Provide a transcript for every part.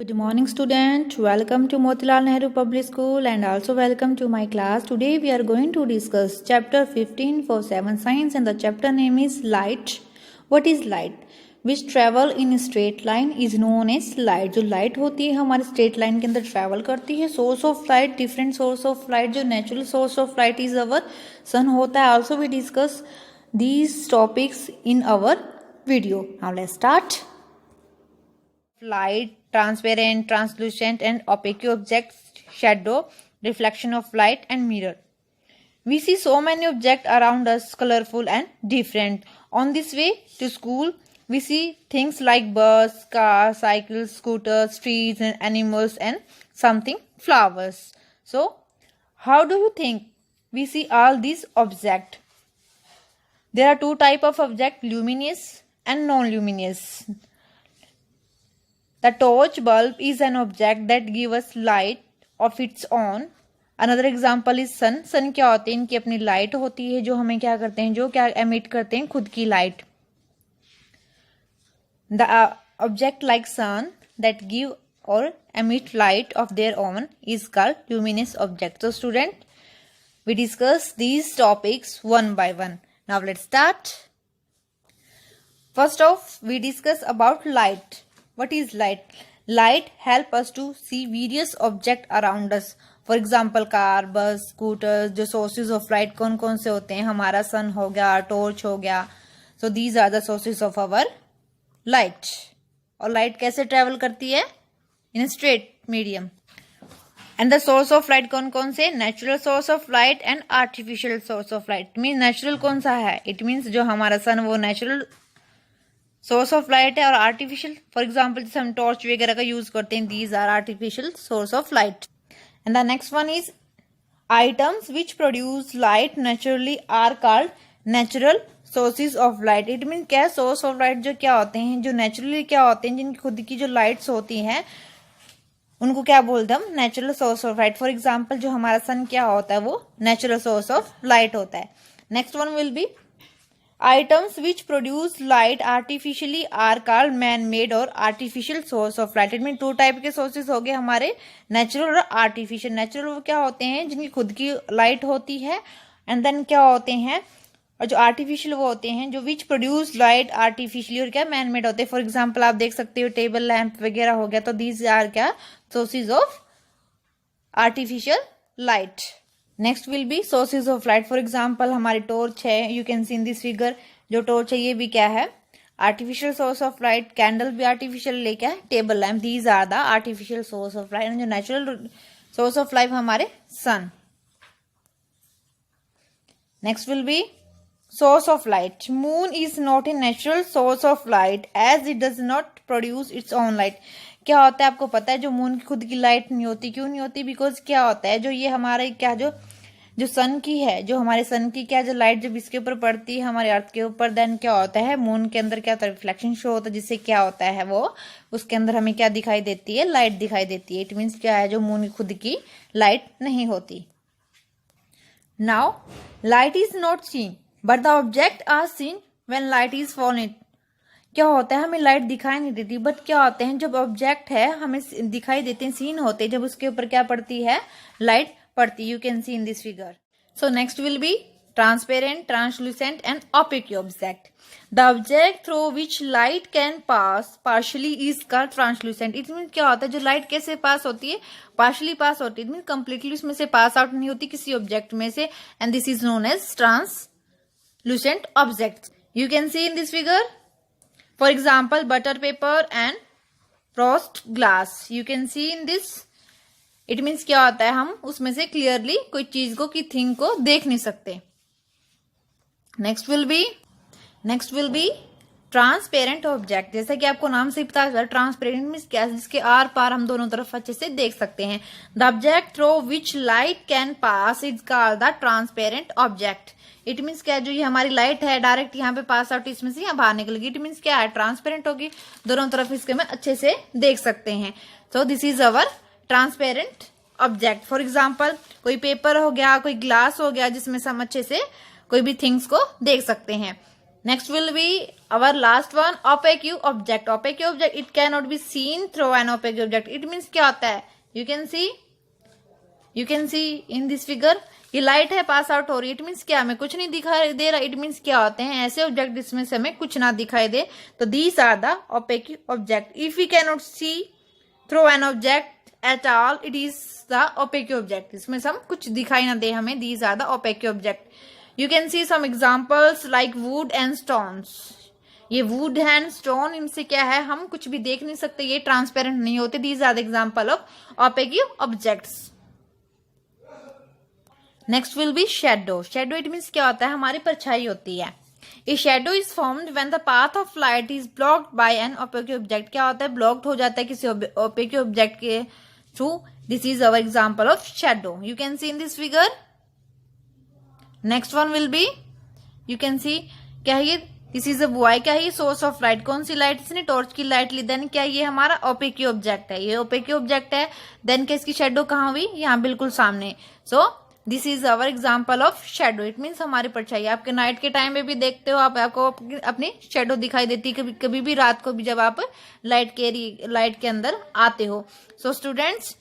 Good morning student, welcome to Motilal Nehru Public School and also welcome to my class. Today we are going to discuss chapter 15 for 7 science and the chapter name is light. What is light? Which travel in straight line is known as light. जो light होती है हमारे straight line के अंदर travel करती है. Source of light, different source of light. जो natural source of light is our sun होता है. Also we discuss these topics in our video. Now let's start. Light, transparent, translucent and opaque objects, shadow, reflection of light and mirror. We see so many objects around us, colorful and different. On this way to school, we see things like bus, cars, cycles, scooters, trees and animals and something flowers. So, how do you think we see all these objects? There are two types of objects, luminous and non-luminous. The torch bulb is an object that gives us light of its own. Another example is sun. Sun क्या होते हैं? इनकी अपनी light होती है जो हमें क्या करते हैं, जो क्या emit करते हैं, खुद की light. The object like sun that give or emit light of their own is called luminous object. So student, we discuss these topics one by one. Now let's start. First off, we discuss about light. What is light? Light help us to see various objects around us. For example, car, bus, scooters. जो sources of light कौन कौन से होते हैं? हमारा sun हो गया, torch हो गया. So these are the sources of our light. और light कैसे travel करती है? In a straight medium. And the source of light कौन कौन से? Natural source of light and artificial source of light. Means natural कौन सा है? It means जो हमारा sun वो natural सोर्स ऑफ लाइट है और आर्टिफिशियल, फॉर एग्जाम्पल जैसे हम टॉर्च वगैरह का यूज करते हैं, these are artificial source of light. And the next one is items which produce light naturally are called natural sources of light. It mean क्या, source of light जो क्या होते हैं, जो नेचुरली क्या होते हैं, जिनकी खुद की जो लाइट्स होती हैं उनको क्या बोलते हैं हम? Natural source of light. For example जो हमारा सन क्या होता है वो नेचुरल सोर्स ऑफ लाइट होता है. Next one will be Items which produce light artificially are called man-made और artificial source of light. इनमें टू टाइप के सोर्सेज हो गए हमारे, नेचुरल और आर्टिफिशियल. नेचुरल वो क्या होते हैं जिनकी खुद की लाइट होती है, एंड देन क्या होते हैं, और जो आर्टिफिशियल वो होते हैं जो विच प्रोड्यूस लाइट आर्टिफिशियली और क्या मैन मेड होते हैं. फॉर एग्जाम्पल आप देख सकते हो टेबल लैंप वगैरह हो गया, तो दीज आर क्या sources of artificial light. Next will be sources of light. For example हमारी टॉर्च है, you can see in this figure. जो टॉर्च है ये भी क्या है? Artificial source of light. Candle भी आर्टिफिशियल ले क्या है? Table lamp. These are the artificial source of light. जो नेचुरल सोर्स ऑफ लाइट हमारे sun. Next will be source of light. Moon is not a natural source of light as it does not produce its own light. क्या होता है आपको पता है? जो moon की खुद की लाइट नहीं होती. क्यों नहीं होती? बिकॉज क्या होता है, जो ये हमारे क्या जो सन की है, जो हमारे सन की क्या जो लाइट जब इसके ऊपर पड़ती है हमारे अर्थ के ऊपर, देन क्या होता है मून के अंदर क्या होता है? रिफ्लेक्शन शो होता है, जिससे क्या होता है वो उसके अंदर हमें क्या दिखाई देती है? लाइट दिखाई देती है. इट मीन्स क्या है, जो मून की खुद की लाइट नहीं होती. Now light is not seen but the object are seen when light is fall it. क्या होता है, हमें लाइट दिखाई नहीं देती, बट क्या होते हैं जब ऑब्जेक्ट है हमें दिखाई देते हैं, सीन होते हैं जब उसके ऊपर क्या पड़ती है? लाइट पड़ती. You can see in this figure. So next will be transparent, translucent and opaque object. The object through which light can pass partially is called translucent. It mean क्या होता है, जो लाइट कैसे पास होती है? पार्शियली पास होती है. इट मीन कंप्लीटली उसमें से पास आउट नहीं होती किसी ऑब्जेक्ट में से, and this is known as translucent object. You can see in this figure. For example, butter paper and frost glass. You can see in this. It means क्या होता है, हम उसमें से क्लियरली कोई चीज को की थिंग को देख नहीं सकते. Next will be transparent object. जैसा कि आपको नाम से पता चला, ट्रांसपेरेंट मीन्स क्या, जिसके आर पार हम दोनों तरफ अच्छे से देख सकते हैं. The object through which light can pass is called the transparent object. It means क्या, जो ये हमारी लाइट है डायरेक्ट यहाँ पे पास आउट इसमें से यहाँ बाहर निकलेगी. इट मीन्स क्या है, ट्रांसपेरेंट होगी, दोनों तरफ इसके में अच्छे से देख सकते हैं. So this is our transparent object. For example कोई पेपर हो गया, कोई ग्लास हो गया, जिसमें से हम अच्छे से कोई भी थिंग्स को देख सकते हैं. Next will be our last one, opaque object. Opaque object, it cannot be seen through an opaque object. It means क्या होता है? You can see in this figure, ये लाइट है पास आउट हो रही है. इट मीन्स क्या, हमें कुछ नहीं दिखाई दे रहा. इट मीन्स क्या होते हैं ऐसे ऑब्जेक्ट जिसमें से हमें कुछ ना दिखाई दे. तो these are the opaque object. If we can not see through an object at all, it is the opaque object. इसमें से हम कुछ दिखाई ना दे हमें. These are the opaque object. You can see some examples like wood and stones. ये wood and stone, इनसे क्या है, हम कुछ भी देख नहीं सकते, ये ट्रांसपेरेंट नहीं होते. These are the example of opaque objects. Next will be shadow. Shadow it means क्या होता है, हमारी परछाई होती है. A shadow is formed when the path of light is blocked by an opaque object. क्या होता है, blocked हो जाता है किसी opaque object के through. This is our example of shadow. You can see in this figure. Next one will be, you can सी, क्या है ये, दिस इज अ बॉय. क्या है ये, सोर्स ऑफ लाइट. कौन सी लाइट, इसने टॉर्च की लाइट ली. देन क्या ये हमारा opaque ऑब्जेक्ट है. ये opaque ऑब्जेक्ट है. देन क्या इसकी शेडो कहाँ हुई, यहाँ बिल्कुल सामने. So this is our example of shadow. It means हमारी परछाई. आपके नाइट के टाइम में भी देखते हो आपको अपनी शेडो दिखाई देती है. कभी कभी भी रात को भी जब आप लाइट के अंदर आते हो. So students,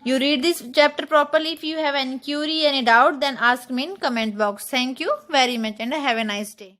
you read this chapter properly. If you have any query, any doubt, then ask me in comment box. Thank you very much and have a nice day.